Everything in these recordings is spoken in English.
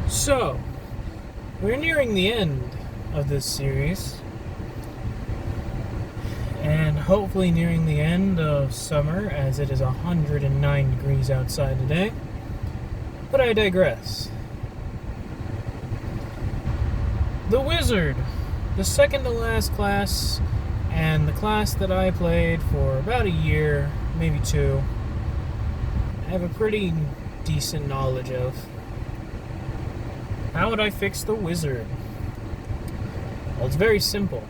So, we're nearing the end of this series, and hopefully nearing the end of summer, as it is 109 degrees outside today. But I digress. The Wizard, the second to last class, and the class that I played for about a year, maybe two, I have a pretty decent knowledge of. How would I fix the Wizard? Well, it's very simple.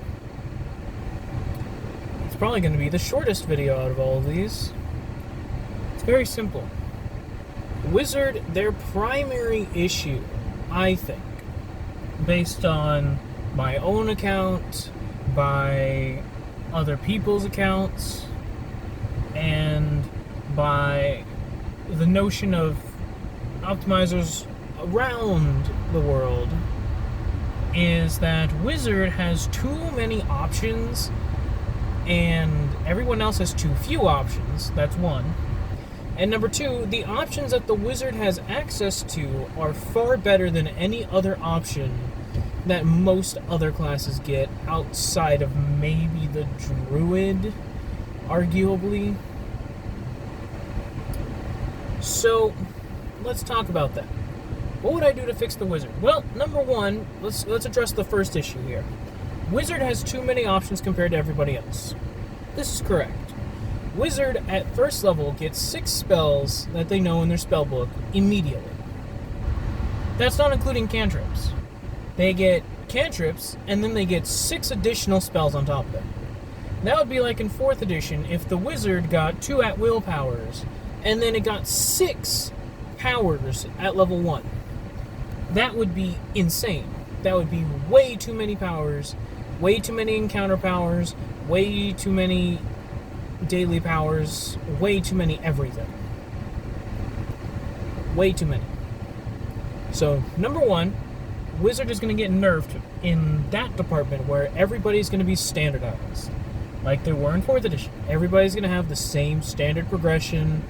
It's probably going to be the shortest video out of all of these. It's very simple. Wizard, their primary issue, I think, based on my own account, by other people's accounts, and by the notion of optimizers around the world, is that Wizard has too many options and everyone else has too few options. That's one. And number two, the options that the Wizard has access to are far better than any other option that most other classes get, outside of maybe the Druid, arguably. So, let's talk about that. What would I do to fix the Wizard? Well, number one, let's address the first issue here. Wizard has too many options compared to everybody else. This is correct. Wizard at first level gets 6 spells that they know in their spellbook immediately. That's not including cantrips. They get cantrips, and then they get 6 additional spells on top of it. That would be like in 4th edition if the Wizard got 2 at-will powers, and then it got 6 powers at level 1. That would be insane. That would be way too many powers, way too many encounter powers, way too many daily powers, way too many everything. Way too many. So, number one, Wizard is going to get nerfed in that department where everybody's going to be standardized, like they were in 4th edition. Everybody's going to have the same standard progression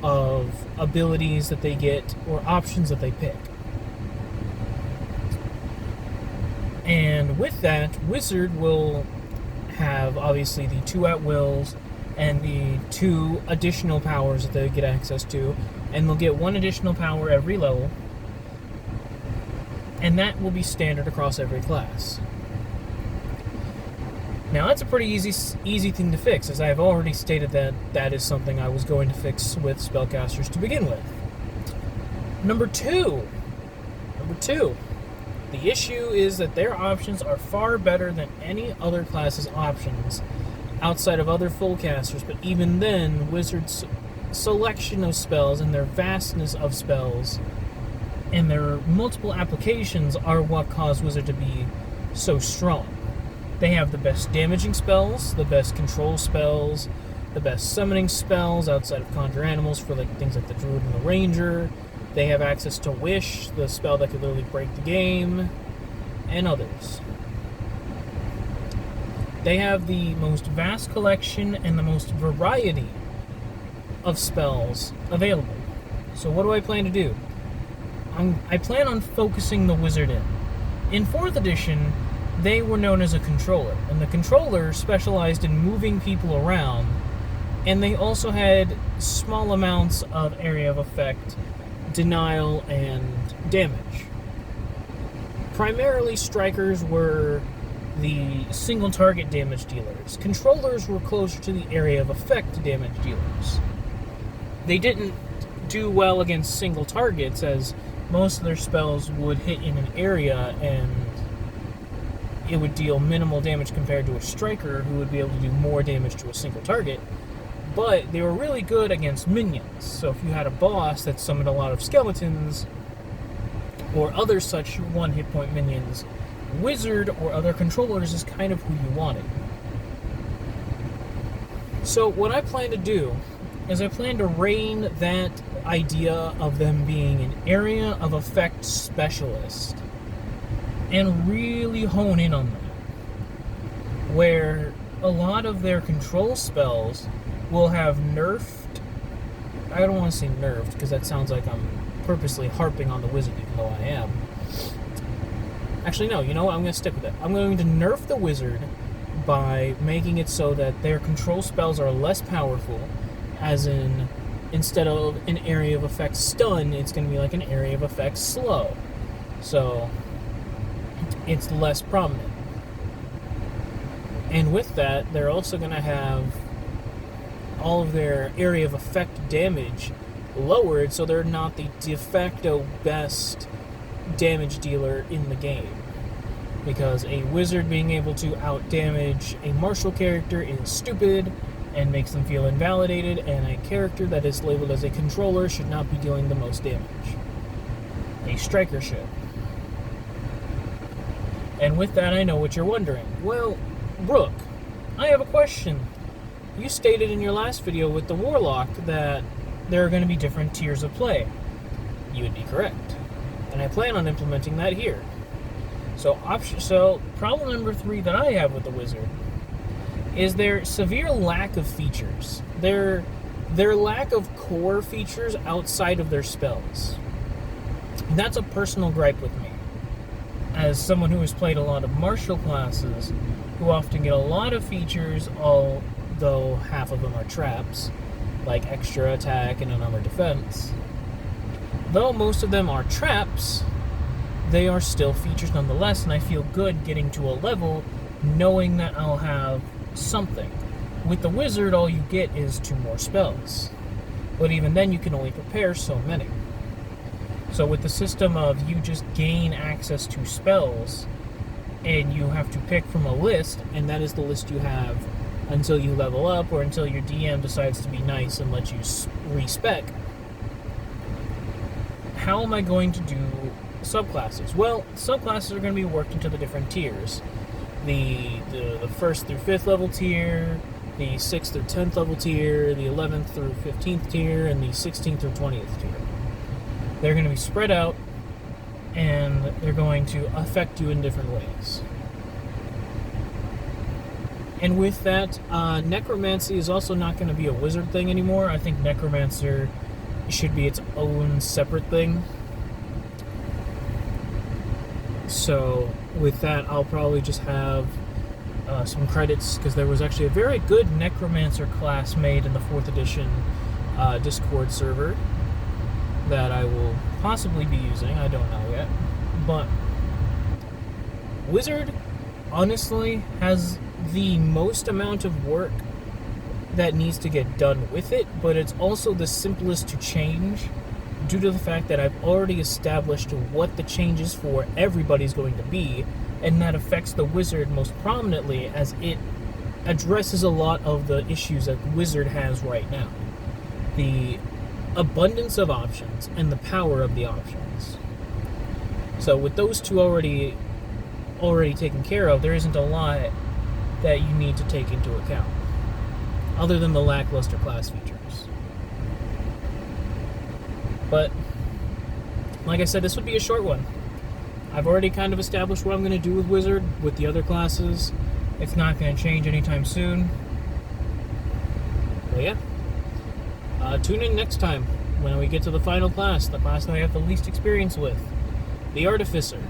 of abilities that they get or options that they pick. And with that, Wizard will have obviously the 2 at-wills and the 2 additional powers that they get access to, and they'll get 1 additional power every level, and that will be standard across every class. Now, that's a pretty easy thing to fix, as I have already stated that that is something I was going to fix with spellcasters to begin with. Number two, the issue is that their options are far better than any other class's options outside of other full casters, but even then, Wizard's selection of spells and their vastness of spells and their multiple applications are what cause Wizard to be so strong. They have the best damaging spells, the best control spells, the best summoning spells outside of conjure animals for like things like the Druid and the Ranger. They have access to Wish, the spell that could literally break the game, and others. They have the most vast collection and the most variety of spells available. So what do I plan to do? I plan on focusing the Wizard in. In 4th edition, they were known as a controller, and the controller specialized in moving people around, and they also had small amounts of area of effect, denial, and damage. Primarily, strikers were the single target damage dealers. Controllers were closer to the area of effect damage dealers. They didn't do well against single targets, as most of their spells would hit in an area and it would deal minimal damage compared to a striker who would be able to do more damage to a single target. But they were really good against minions. So if you had a boss that summoned a lot of skeletons or other such 1 hit point minions, Wizard or other controllers is kind of who you wanted. So what I plan to do is I plan to rein that idea of them being an area of effect specialist and really hone in on that, where a lot of their control spells will have nerfed. I don't want to say nerfed because that sounds like I'm purposely harping on the wizard, even though I am. Actually, no, you know what? I'm going to stick with it. I'm going to nerf the wizard by making it so that their control spells are less powerful, as in, instead of an area of effect stun, it's going to be like an area of effect slow. So, it's less prominent. And with that, they're also going to have all of their area of effect damage lowered, so they're not the de facto best damage dealer in the game. Because a wizard being able to out-damage a martial character is stupid and makes them feel invalidated, and a character that is labeled as a controller should not be dealing the most damage. A striker should. And with that, I know what you're wondering. Well, Rook, I have a question. You stated in your last video with the Warlock that there are going to be different tiers of play. You would be correct. And I plan on implementing that here. So problem number 3 that I have with the Wizard is their severe lack of features. Their lack of core features outside of their spells. And that's a personal gripe with me. As someone who has played a lot of martial classes, who often get a lot of features, although half of them are traps, like extra attack and unarmored defense. Though most of them are traps, they are still features nonetheless, and I feel good getting to a level knowing that I'll have something. With the wizard, all you get is 2 more spells. But even then, you can only prepare so many. So with the system of you just gain access to spells, and you have to pick from a list, and that is the list you have until you level up, or until your DM decides to be nice and let you respec. How am I going to do subclasses? Well, subclasses are going to be worked into the different tiers. The 1st through 5th level tier, the 6th through 10th level tier, the 11th through 15th tier, and the 16th through 20th tier. They're going to be spread out, and they're going to affect you in different ways. And with that, Necromancy is also not going to be a wizard thing anymore. I think Necromancer should be its own separate thing. So with that, I'll probably just have some credits, because there was actually a very good Necromancer class made in the 4th edition Discord server that I will possibly be using. I don't know yet. But Wizard, honestly, has the most amount of work that needs to get done with it, but it's also the simplest to change due to the fact that I've already established what the changes for everybody's going to be, and that affects the Wizard most prominently, as it addresses a lot of the issues that Wizard has right now. The abundance of options and the power of the options. So with those two already taken care of, there isn't a lot that you need to take into account, other than the lackluster class features. But, like I said, this would be a short one. I've already kind of established what I'm going to do with Wizard, with the other classes. It's not going to change anytime soon. But yeah. Tune in next time when we get to the final class, the class that I have the least experience with, the Artificer.